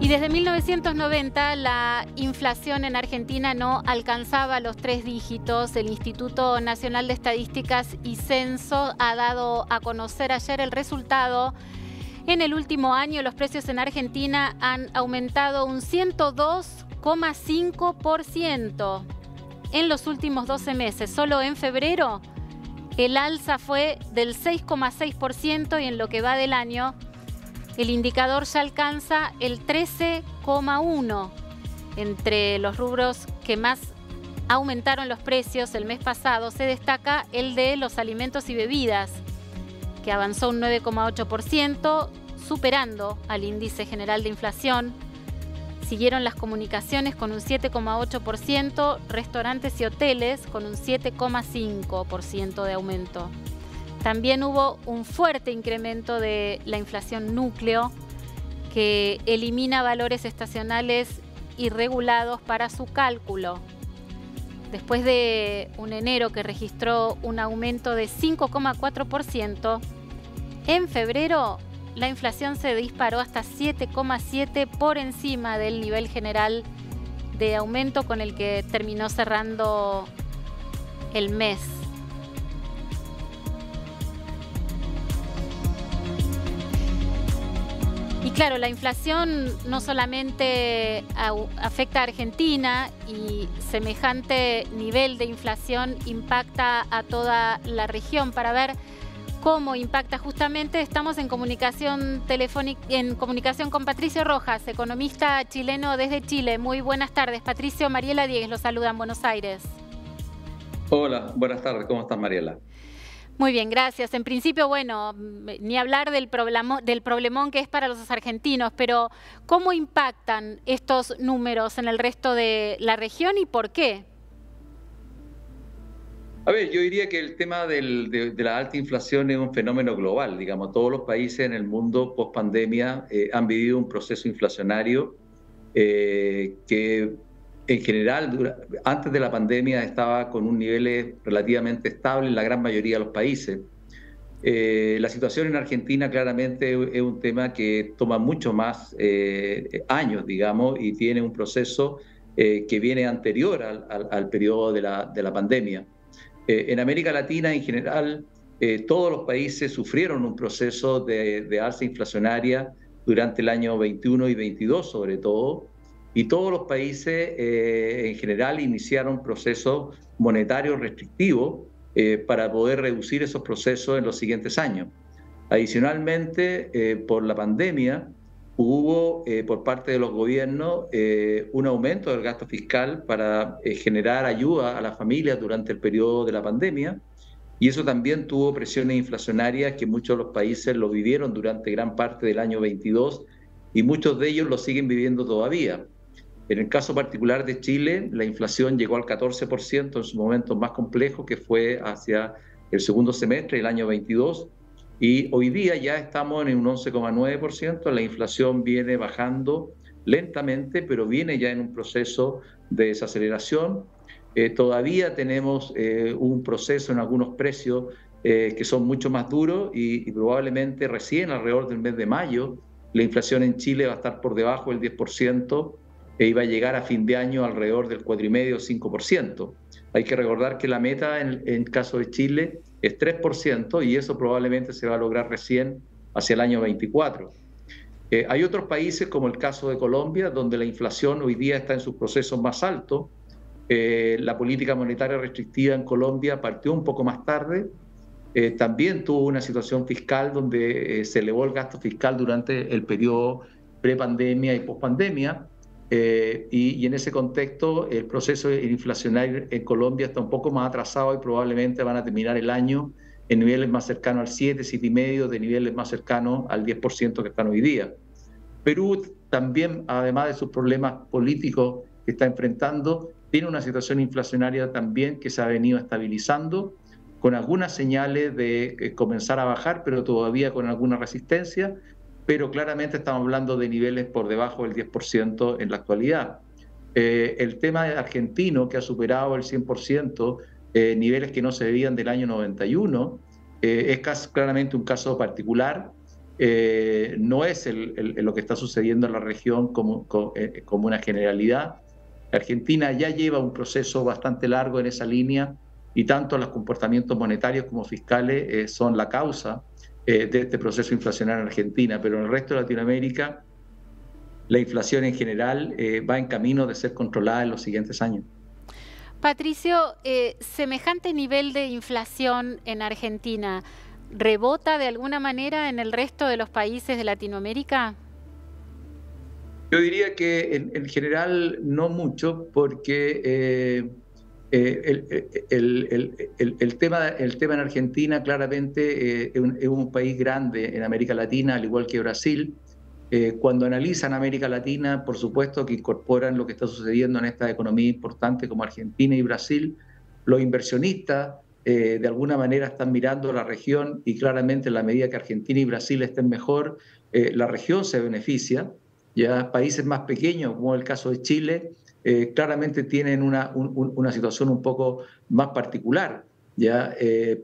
Y desde 1990 la inflación en Argentina no alcanzaba los 3 dígitos. El Instituto Nacional de Estadísticas y Censo ha dado a conocer ayer el resultado. En el último año los precios en Argentina han aumentado un 102,5%. En los últimos 12 meses, solo en febrero, el alza fue del 6,6% y en lo que va del año, el indicador ya alcanza el 13,1%. Entre los rubros que más aumentaron los precios el mes pasado se destaca el de los alimentos y bebidas, que avanzó un 9,8%, superando al índice general de inflación. Siguieron las comunicaciones con un 7,8%, restaurantes y hoteles con un 7,5% de aumento. También hubo un fuerte incremento de la inflación núcleo, que elimina valores estacionales irregulados para su cálculo. Después de un enero que registró un aumento de 5,4%, en febrero la inflación se disparó hasta 7,7% por encima del nivel general de aumento con el que terminó cerrando el mes. Y claro, la inflación no solamente afecta a Argentina, y semejante nivel de inflación impacta a toda la región. Para ver cómo impacta justamente, estamos en comunicación telefónica, en comunicación con Patricio Rojas, economista chileno desde Chile. Muy buenas tardes, Patricio. Mariela Diegues lo saluda en Buenos Aires. Hola, buenas tardes. ¿Cómo estás, Mariela? Muy bien, gracias. En principio, bueno, ni hablar del problemón que es para los argentinos, pero ¿cómo impactan estos números en el resto de la región y por qué? A ver, yo diría que el tema de la alta inflación es un fenómeno global. Digamos, todos los países en el mundo post pandemia han vivido un proceso inflacionario que en general antes de la pandemia estaba con un nivel relativamente estable en la gran mayoría de los países. La situación en Argentina claramente es un tema que toma mucho más años, digamos, y tiene un proceso que viene anterior al periodo de la pandemia. En América Latina en general, todos los países sufrieron un proceso de alza inflacionaria durante el año 21 y 22 sobre todo, y todos los países en general iniciaron procesos monetarios restrictivos para poder reducir esos procesos en los siguientes años. Adicionalmente, por la pandemia, hubo por parte de los gobiernos un aumento del gasto fiscal para generar ayuda a las familias durante el periodo de la pandemia, y eso también tuvo presiones inflacionarias que muchos de los países lo vivieron durante gran parte del año 22 y muchos de ellos lo siguen viviendo todavía. En el caso particular de Chile, la inflación llegó al 14% en su momento más complejo, que fue hacia el segundo semestre del año 22, y hoy día ya estamos en un 11,9%, la inflación viene bajando lentamente, pero viene ya en un proceso de desaceleración. Todavía tenemos un proceso en algunos precios que son mucho más duros y probablemente recién alrededor del mes de mayo la inflación en Chile va a estar por debajo del 10%, e iba a llegar a fin de año alrededor del 4,5% o 5%. Hay que recordar que la meta en el caso de Chile es 3% y eso probablemente se va a lograr recién hacia el año 24. Hay otros países como el caso de Colombia, donde la inflación hoy día está en sus procesos más altos. La política monetaria restrictiva en Colombia partió un poco más tarde. También tuvo una situación fiscal donde se elevó el gasto fiscal durante el periodo prepandemia y pospandemia. Y en ese contexto el proceso inflacionario en Colombia está un poco más atrasado y probablemente van a terminar el año en niveles más cercanos al 7, 7,5%, de niveles más cercanos al 10% que están hoy día. Perú también, además de sus problemas políticos que está enfrentando, tiene una situación inflacionaria también que se ha venido estabilizando, con algunas señales de comenzar a bajar, pero todavía con alguna resistencia, pero claramente estamos hablando de niveles por debajo del 10% en la actualidad. El tema argentino, que ha superado el 100%, niveles que no se veían del año 91, es claramente un caso particular. no es lo que está sucediendo en la región como una generalidad. Argentina ya lleva un proceso bastante largo en esa línea y tanto los comportamientos monetarios como fiscales son la causa de este proceso inflacionario en Argentina, pero en el resto de Latinoamérica la inflación en general va en camino de ser controlada en los siguientes años. Patricio, semejante nivel de inflación en Argentina, ¿rebota de alguna manera en el resto de los países de Latinoamérica? Yo diría que en general no mucho, porque el tema en Argentina claramente es un país grande en América Latina, al igual que Brasil. Cuando analizan América Latina, por supuesto que incorporan lo que está sucediendo en estas economías importantes como Argentina y Brasil. Los inversionistas de alguna manera están mirando la región y claramente en la medida que Argentina y Brasil estén mejor, la región se beneficia. Ya países más pequeños, como el caso de Chile, claramente tienen una situación un poco más particular, ¿ya?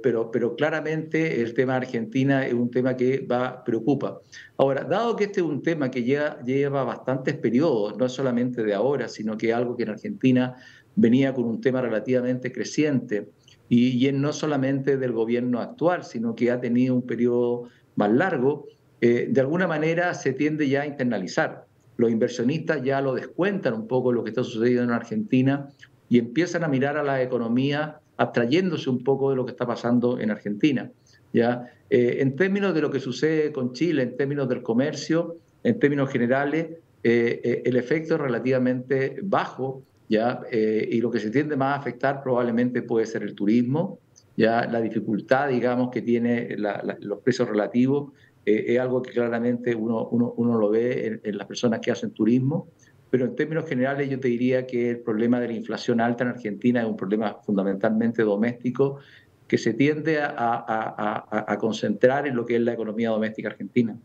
Pero claramente el tema de Argentina es un tema que preocupa. Ahora, dado que este es un tema que lleva bastantes periodos, no solamente de ahora, sino que es algo que en Argentina venía con un tema relativamente creciente, y no solamente del gobierno actual, sino que ha tenido un periodo más largo, de alguna manera se tiende ya a internalizar. Los inversionistas ya lo descuentan un poco lo que está sucediendo en Argentina y empiezan a mirar a la economía abstrayéndose un poco de lo que está pasando en Argentina. ¿Ya? En términos de lo que sucede con Chile, en términos del comercio, en términos generales, el efecto es relativamente bajo, ¿ya? Y lo que se tiende más a afectar probablemente puede ser el turismo, ya la dificultad, digamos, que tiene los precios relativos, es algo que claramente uno lo ve en las personas que hacen turismo, pero en términos generales yo te diría que el problema de la inflación alta en Argentina es un problema fundamentalmente doméstico que se tiende a concentrar en lo que es la economía doméstica argentina.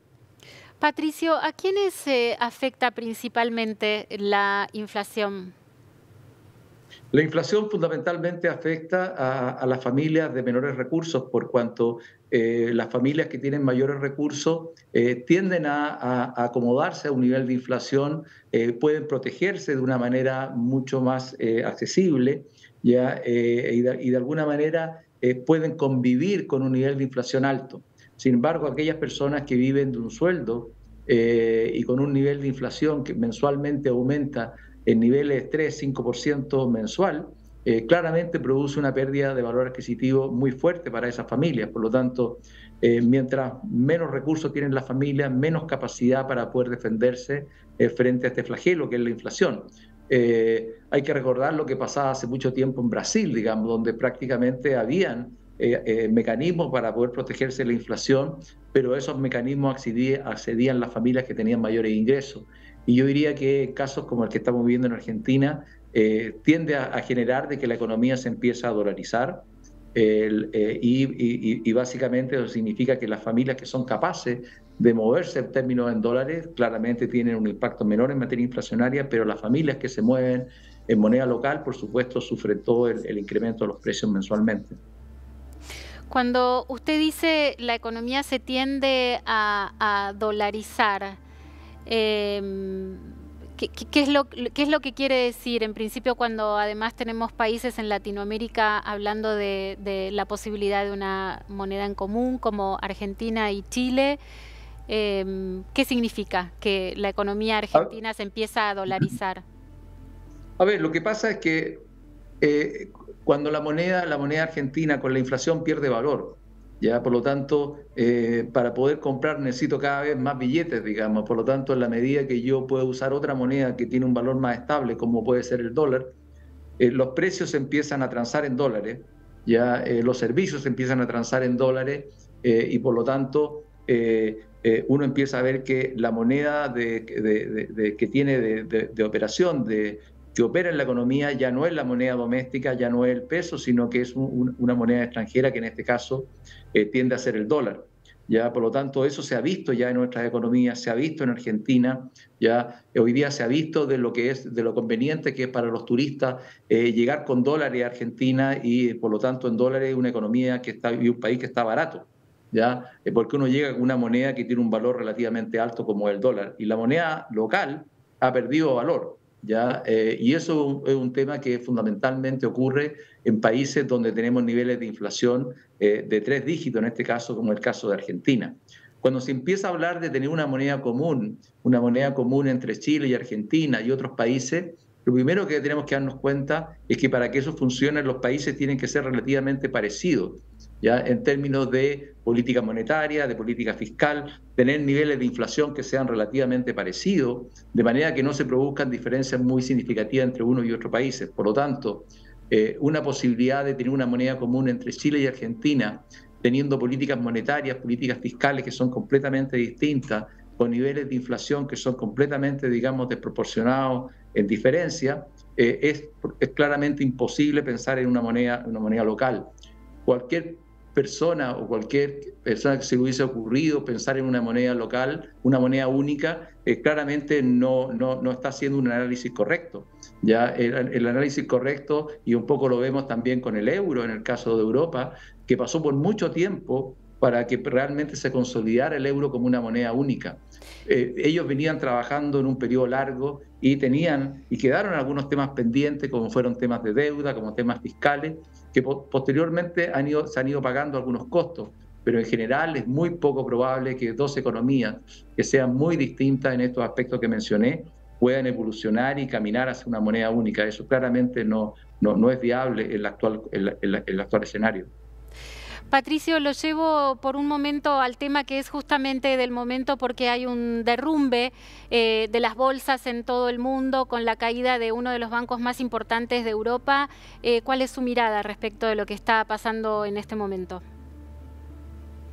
Patricio, ¿a quiénes afecta principalmente la inflación? La inflación fundamentalmente afecta a las familias de menores recursos, por cuanto las familias que tienen mayores recursos tienden a acomodarse a un nivel de inflación, pueden protegerse de una manera mucho más accesible, ¿ya? Y de alguna manera pueden convivir con un nivel de inflación alto. Sin embargo, aquellas personas que viven de un sueldo y con un nivel de inflación que mensualmente aumenta en niveles de 3-5% mensual, claramente produce una pérdida de valor adquisitivo muy fuerte para esas familias. Por lo tanto, mientras menos recursos tienen las familias, menos capacidad para poder defenderse frente a este flagelo que es la inflación. Hay que recordar lo que pasaba hace mucho tiempo en Brasil, digamos, donde prácticamente habían mecanismos para poder protegerse de la inflación, pero esos mecanismos accedían las familias que tenían mayores ingresos. Y yo diría que casos como el que estamos viviendo en Argentina tiende a generar de que la economía se empieza a dolarizar y básicamente eso significa que las familias que son capaces de moverse en términos en dólares claramente tienen un impacto menor en materia inflacionaria, pero las familias que se mueven en moneda local, por supuesto, sufren todo el incremento de los precios mensualmente. Cuando usted dice la economía se tiende a dolarizar, ¿qué es lo que quiere decir? En principio, cuando además tenemos países en Latinoamérica hablando de la posibilidad de una moneda en común como Argentina y Chile, ¿qué significa que la economía argentina se empieza a dolarizar? A ver, lo que pasa es que cuando la moneda argentina con la inflación pierde valor, ¿ya? Por lo tanto, para poder comprar necesito cada vez más billetes, digamos. Por lo tanto, en la medida que yo pueda usar otra moneda que tiene un valor más estable, como puede ser el dólar, los precios se empiezan a transar en dólares, ¿ya? Los servicios se empiezan a transar en dólares y por lo tanto uno empieza a ver que la moneda que tiene de operación, que opera en la economía, ya no es la moneda doméstica, ya no es el peso, sino que es una moneda extranjera que en este caso tiende a ser el dólar. ¿Ya? Por lo tanto, eso se ha visto ya en nuestras economías, se ha visto en Argentina, ya hoy día se ha visto de lo conveniente que es para los turistas llegar con dólares a Argentina y por lo tanto en dólares una economía y un país que está barato. ¿ya? Porque uno llega con una moneda que tiene un valor relativamente alto como el dólar, y la moneda local ha perdido valor, ¿ya? Y eso es un tema que fundamentalmente ocurre en países donde tenemos niveles de inflación de 3 dígitos, en este caso, como el caso de Argentina. Cuando se empieza a hablar de tener una moneda común entre Chile y Argentina y otros países, lo primero que tenemos que darnos cuenta es que para que eso funcione los países tienen que ser relativamente parecidos, ¿ya? En términos de política monetaria, de política fiscal, tener niveles de inflación que sean relativamente parecidos, de manera que no se produzcan diferencias muy significativas entre uno y otro país. Por lo tanto, una posibilidad de tener una moneda común entre Chile y Argentina, teniendo políticas monetarias, políticas fiscales que son completamente distintas, con niveles de inflación que son completamente, digamos, desproporcionados en diferencia, es claramente imposible pensar en una moneda local. Cualquier persona que se le hubiese ocurrido pensar en una moneda local, una moneda única, claramente no está haciendo un análisis correcto. Ya el análisis correcto, y un poco lo vemos también con el euro en el caso de Europa, que pasó por mucho tiempo para que realmente se consolidara el euro como una moneda única. Ellos venían trabajando en un periodo largo y quedaron algunos temas pendientes, como fueron temas de deuda, como temas fiscales, que posteriormente se han ido pagando algunos costos, pero en general es muy poco probable que dos economías que sean muy distintas en estos aspectos que mencioné puedan evolucionar y caminar hacia una moneda única. Eso claramente no es viable en el actual escenario. Patricio, lo llevo por un momento al tema que es justamente del momento, porque hay un derrumbe de las bolsas en todo el mundo con la caída de uno de los bancos más importantes de Europa. ¿Cuál es su mirada respecto de lo que está pasando en este momento?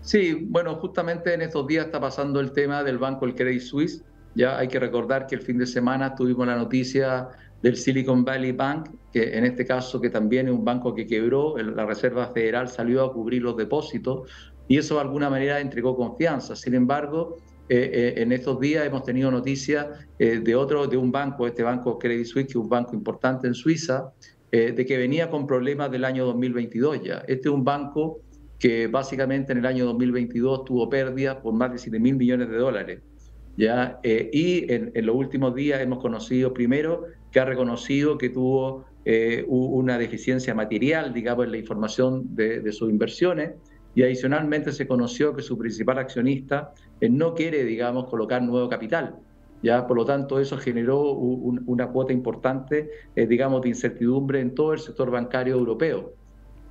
Sí, bueno, justamente en estos días está pasando el tema del banco el Credit Suisse. Ya hay que recordar que el fin de semana tuvimos la noticia del Silicon Valley Bank, que en este caso que también es un banco que quebró, la Reserva Federal salió a cubrir los depósitos y eso de alguna manera entregó confianza. Sin embargo, en estos días hemos tenido noticias de un banco, este banco Credit Suisse, que es un banco importante en Suiza, de que venía con problemas del año 2022 ya. Este es un banco que básicamente en el año 2022 tuvo pérdidas por más de 7.000 millones de dólares. ¿Ya? Y en los últimos días hemos conocido primero que ha reconocido que tuvo una deficiencia material, digamos, en la información de sus inversiones, y adicionalmente se conoció que su principal accionista no quiere, digamos, colocar nuevo capital. ¿Ya? Por lo tanto, eso generó una cuota importante, digamos, de incertidumbre en todo el sector bancario europeo.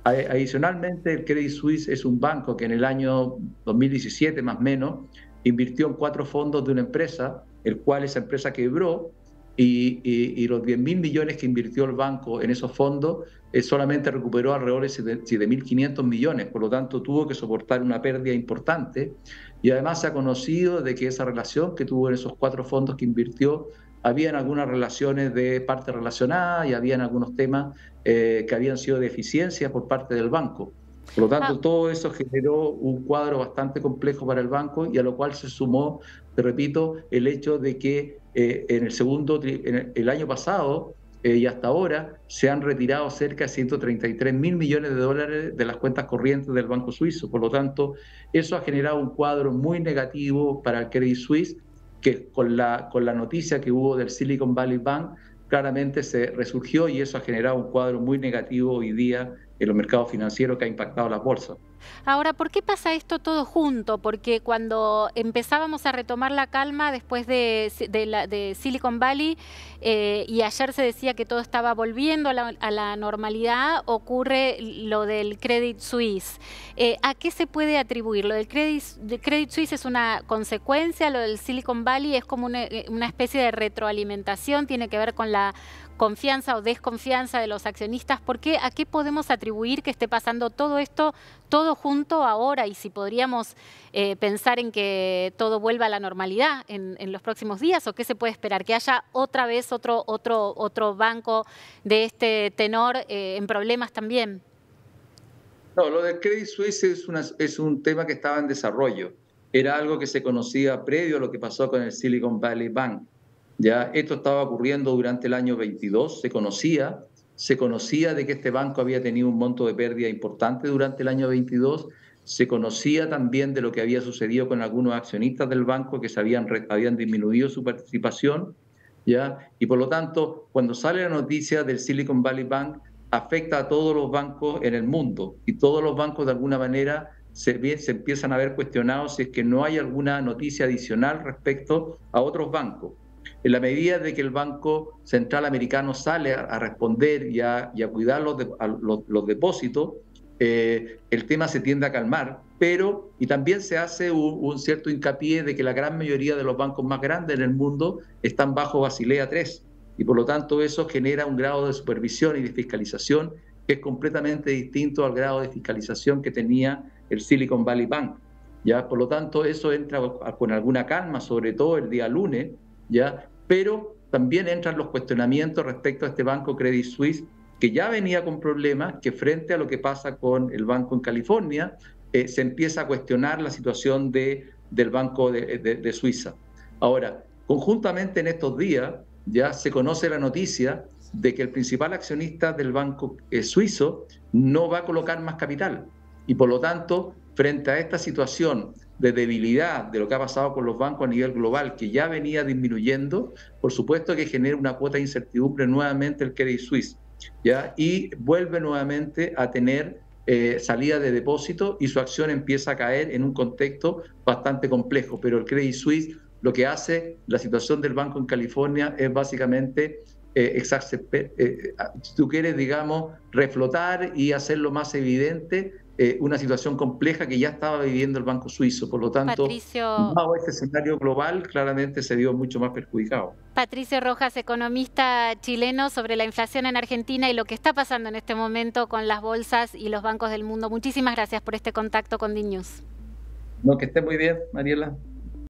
Adicionalmente, el Credit Suisse es un banco que en el año 2017 más o menos invirtió en 4 fondos de una empresa, el cual esa empresa quebró y los 10.000 millones que invirtió el banco en esos fondos solamente recuperó alrededor de 7.500 millones, por lo tanto tuvo que soportar una pérdida importante y además se ha conocido de que esa relación que tuvo en esos 4 fondos que invirtió, habían algunas relaciones de parte relacionada y habían algunos temas que habían sido deficiencias por parte del banco. Por lo tanto, todo eso generó un cuadro bastante complejo para el banco y a lo cual se sumó, te repito, el hecho de que en el año pasado y hasta ahora se han retirado cerca de 133.000 millones de dólares de las cuentas corrientes del Banco Suizo. Por lo tanto, eso ha generado un cuadro muy negativo para el Credit Suisse, que con la noticia que hubo del Silicon Valley Bank, claramente se resurgió y eso ha generado un cuadro muy negativo hoy día en los mercados financieros que ha impactado las bolsas. Ahora, ¿por qué pasa esto todo junto? Porque cuando empezábamos a retomar la calma después de Silicon Valley y ayer se decía que todo estaba volviendo a la normalidad, ocurre lo del Credit Suisse. ¿A qué se puede atribuir? ¿Lo del Credit Suisse es una consecuencia? ¿Lo del Silicon Valley es como una especie de retroalimentación? ¿Tiene que ver con la confianza o desconfianza de los accionistas? ¿A qué podemos atribuir que esté pasando todo esto, todo junto ahora? Y si podríamos pensar en que todo vuelva a la normalidad en los próximos días, ¿o qué se puede esperar? ¿Que haya otra vez otro banco de este tenor en problemas también? No, lo del Credit Suisse es un tema que estaba en desarrollo. Era algo que se conocía previo a lo que pasó con el Silicon Valley Bank. Ya esto estaba ocurriendo durante el año 22, se conocía de que este banco había tenido un monto de pérdida importante durante el año 22 se conocía también de lo que había sucedido con algunos accionistas del banco que habían disminuido su participación, ¿ya? Y por lo tanto, cuando sale la noticia del Silicon Valley Bank, afecta a todos los bancos en el mundo y todos los bancos de alguna manera se empiezan a ver cuestionados si es que no hay alguna noticia adicional respecto a otros bancos. En la medida de que el Banco Central Americano sale a responder y a cuidar los depósitos, el tema se tiende a calmar, y también se hace un cierto hincapié de que la gran mayoría de los bancos más grandes en el mundo están bajo Basilea III, y por lo tanto eso genera un grado de supervisión y de fiscalización que es completamente distinto al grado de fiscalización que tenía el Silicon Valley Bank, ¿ya? Por lo tanto, eso entra con alguna calma, sobre todo el día lunes, ¿ya? Pero también entran los cuestionamientos respecto a este banco Credit Suisse, que ya venía con problemas, que frente a lo que pasa con el banco en California, se empieza a cuestionar la situación del Banco de Suiza. Ahora, conjuntamente en estos días ya se conoce la noticia de que el principal accionista del banco suizo no va a colocar más capital. Y por lo tanto, frente a esta situación de debilidad de lo que ha pasado con los bancos a nivel global, que ya venía disminuyendo, por supuesto que genera una cuota de incertidumbre nuevamente el Credit Suisse, ¿ya? Y vuelve nuevamente a tener salida de depósito y su acción empieza a caer en un contexto bastante complejo. Pero el Credit Suisse, lo que hace la situación del banco en California es básicamente, si tú quieres, digamos, reflotar y hacerlo más evidente una situación compleja que ya estaba viviendo el Banco Suizo. Por lo tanto, bajo este escenario global, claramente se vio mucho más perjudicado. Patricio Rojas, economista chileno, sobre la inflación en Argentina y lo que está pasando en este momento con las bolsas y los bancos del mundo. Muchísimas gracias por este contacto con DNews. No, que esté muy bien, Mariela.